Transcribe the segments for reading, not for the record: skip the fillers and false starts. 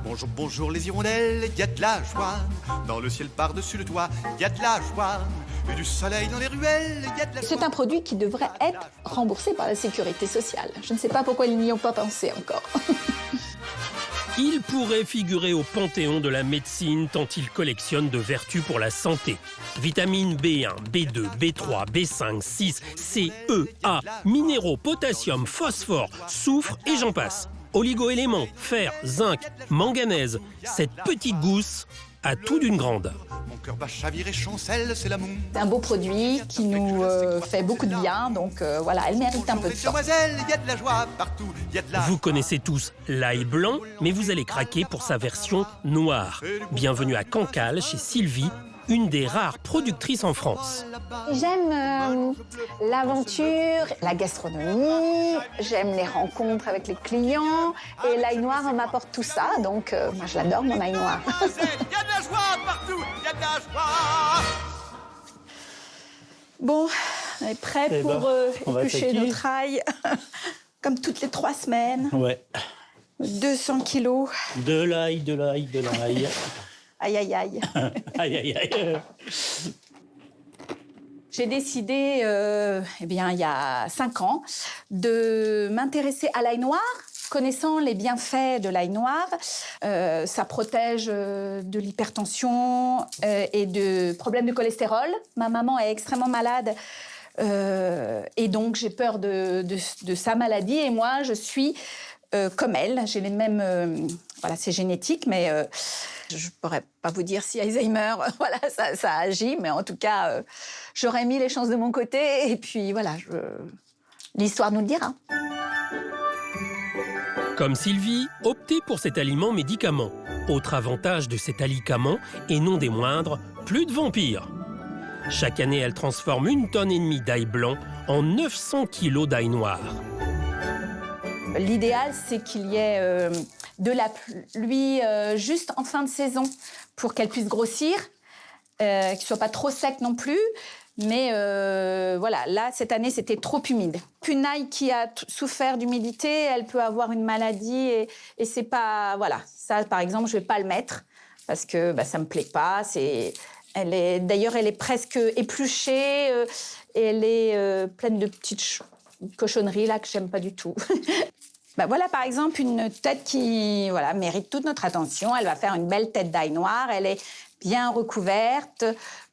Bonjour, bonjour les hirondelles, y a de la joie. Dans le ciel par-dessus le toit, y a de la joie. Et du soleil dans les ruelles, y a de la joie. C'est un produit qui devrait être remboursé par la sécurité sociale. Je ne sais pas pourquoi ils n'y ont pas pensé encore. Il pourrait figurer au panthéon de la médecine tant il collectionne de vertus pour la santé. Vitamines B1, B2, B3, B5, 6, C, E, A, minéraux, potassium, phosphore, soufre et j'en passe. Oligo-éléments, fer, zinc, manganèse. Cette petite gousse a tout d'une grande. Mon cœur bat chavire et chancelle, c'est l'amour. C'est un beau produit qui nous fait beaucoup de bien, donc voilà, elle mérite un peu de temps. Demoiselle, y a de la joie partout, y a de la Vous joie. connaissez tous l'ail blanc, mais vous allez craquer pour sa version noire. Bienvenue à Cancale, chez Sylvie, une des rares productrices en France. J'aime l'aventure, la gastronomie, j'aime les rencontres avec les clients, et l'ail noir m'apporte tout ça, donc moi je l'adore mon ail noir. Y a de la joie partout, y a de la joie. Bon, on est prêt Eh pour on va éplucher attaquer. notre ail, comme toutes les 3 semaines, Ouais. 200 kilos, De l'ail, de l'ail, de l'ail. aïe aïe aïe. Aïe, aïe, aïe. J'ai décidé, eh bien, il y a 5 ans, de m'intéresser à l'ail noir, connaissant les bienfaits de l'ail noir. Ça protège de l'hypertension et de problèmes de cholestérol. Ma maman est extrêmement malade et donc j'ai peur de sa maladie. Et moi, je suis comme elle. J'ai les mêmes... voilà, c'est génétique, mais... je ne pourrais pas vous dire si Alzheimer, voilà, ça agit, mais en tout cas, j'aurais mis les chances de mon côté. Et puis voilà, l'histoire nous le dira. Comme Sylvie, optez pour cet aliment médicament. Autre avantage de cet alicament, et non des moindres, plus de vampires. Chaque année, elle transforme 1,5 tonne d'ail blanc en 900 kilos d'ail noir. L'idéal, c'est qu'il y ait de la pluie juste en fin de saison pour qu'elle puisse grossir, qu'il ne soit pas trop sec non plus. Mais voilà, là, cette année, c'était trop humide. Une ail qui a souffert d'humidité, elle peut avoir une maladie et c'est pas... Voilà, ça, par exemple, je ne vais pas le mettre parce que ça ne me plaît pas. D'ailleurs, elle est presque épluchée et elle est pleine de petites cochonneries là que j'aime pas du tout. Voilà, par exemple, une tête qui mérite toute notre attention. Elle va faire une belle tête d'ail noir. Elle est bien recouverte,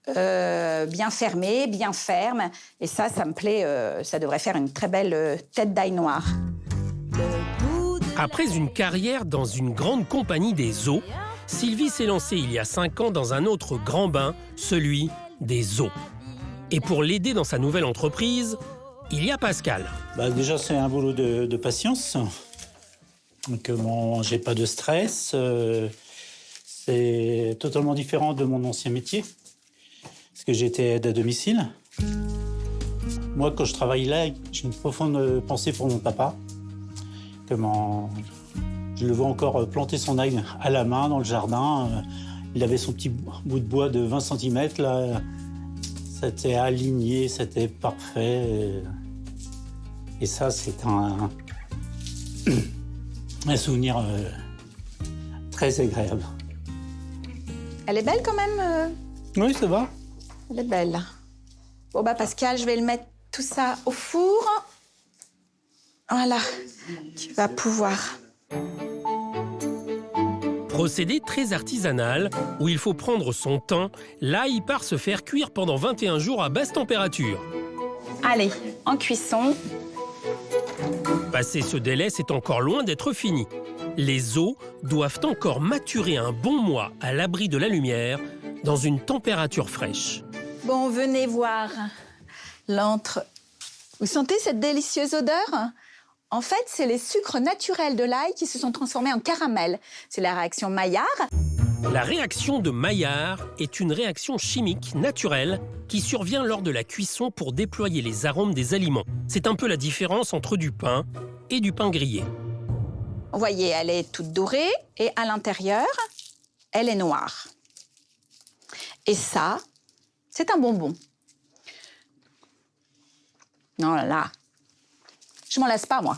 bien fermée, bien ferme. Et ça me plaît. Ça devrait faire une très belle tête d'ail noir. Après une carrière dans une grande compagnie des eaux, Sylvie s'est lancée il y a 5 ans dans un autre grand bain, celui des eaux. Et pour l'aider dans sa nouvelle entreprise, il y a Pascal. Déjà, c'est un boulot de patience. Donc, j'ai pas de stress. C'est totalement différent de mon ancien métier. Parce que j'étais aide à domicile. Moi, quand je travaille là, j'ai une profonde pensée pour mon papa. Je le vois encore planter son ail à la main dans le jardin. Il avait son petit bout de bois de 20 cm. Là. C'était aligné, c'était parfait. Et ça, c'est un souvenir très agréable. Elle est belle quand même Oui, ça va. Elle est belle. Bon, Pascal, je vais le mettre tout ça au four. Voilà, tu vas pouvoir. Procédé très artisanal, où il faut prendre son temps, l'ail part se faire cuire pendant 21 jours à basse température. Allez, en cuisson. Passé ce délai, c'est encore loin d'être fini. Les os doivent encore maturer un bon mois à l'abri de la lumière, dans une température fraîche. Bon, venez voir l'antre. Vous sentez cette délicieuse odeur ? En fait, c'est les sucres naturels de l'ail qui se sont transformés en caramel. C'est la réaction Maillard. La réaction de Maillard est une réaction chimique naturelle qui survient lors de la cuisson pour déployer les arômes des aliments. C'est un peu la différence entre du pain et du pain grillé. Vous voyez, elle est toute dorée et à l'intérieur, elle est noire. Et ça, c'est un bonbon. Non, là, je m'en lasse pas, moi.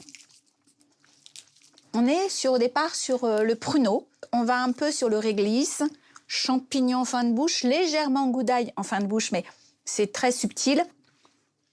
On est au départ sur le pruneau. On va un peu sur le réglisse, champignons en fin de bouche, légèrement goût d'ail en fin de bouche, mais c'est très subtil.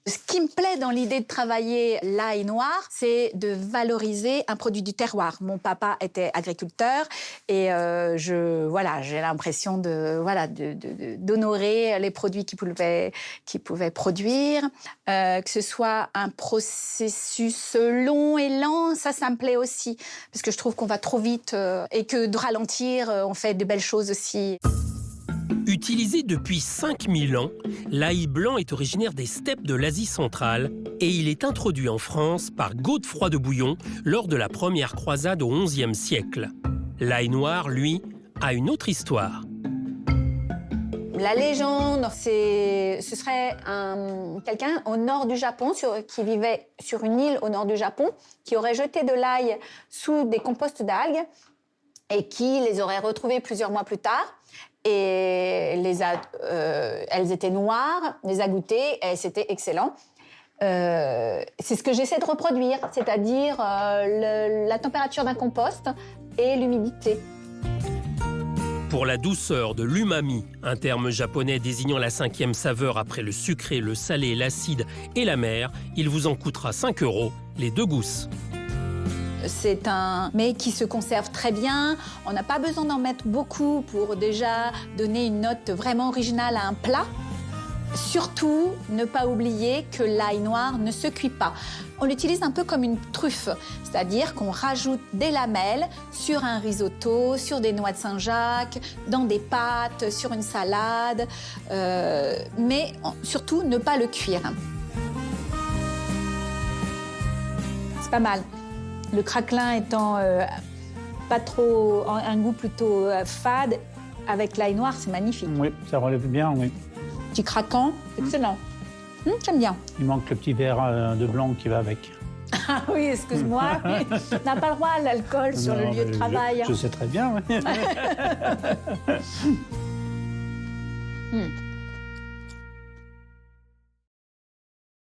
Ce qui me plaît dans l'idée de travailler l'ail noir, c'est de valoriser un produit du terroir. Mon papa était agriculteur et j'ai l'impression d'honorer les produits qu'il pouvait produire. Que ce soit un processus long et lent, ça me plaît aussi. Parce que je trouve qu'on va trop vite et que de ralentir, on fait de belles choses aussi. Utilisé depuis 5000 ans, l'ail blanc est originaire des steppes de l'Asie centrale et il est introduit en France par Godefroy de Bouillon lors de la première croisade au XIe siècle. L'ail noir, lui, a une autre histoire. La légende, ce serait quelqu'un au nord du Japon, qui vivait sur une île au nord du Japon, qui aurait jeté de l'ail sous des composts d'algues et qui les aurait retrouvés plusieurs mois plus tard. Et elles étaient noires, les a goûtées et c'était excellent. C'est ce que j'essaie de reproduire, c'est-à-dire la température d'un compost et l'humidité. Pour la douceur de l'umami, un terme japonais désignant la 5e saveur après le sucré, le salé, l'acide et la mer, il vous en coûtera 5 €, les 2 gousses. C'est un mets qui se conserve très bien. On n'a pas besoin d'en mettre beaucoup pour déjà donner une note vraiment originale à un plat. Surtout, ne pas oublier que l'ail noir ne se cuit pas. On l'utilise un peu comme une truffe, c'est-à-dire qu'on rajoute des lamelles sur un risotto, sur des noix de Saint-Jacques, dans des pâtes, sur une salade, mais surtout ne pas le cuire. C'est pas mal. Le craquelin étant pas trop, un goût plutôt fade, avec l'ail noir, c'est magnifique. Oui, ça relève bien, oui. Petit craquant, excellent. J'aime bien. Il manque le petit verre de blanc qui va avec. Ah oui, excuse-moi, on n'a pas le droit à l'alcool sur le lieu de travail. Je sais très bien, oui.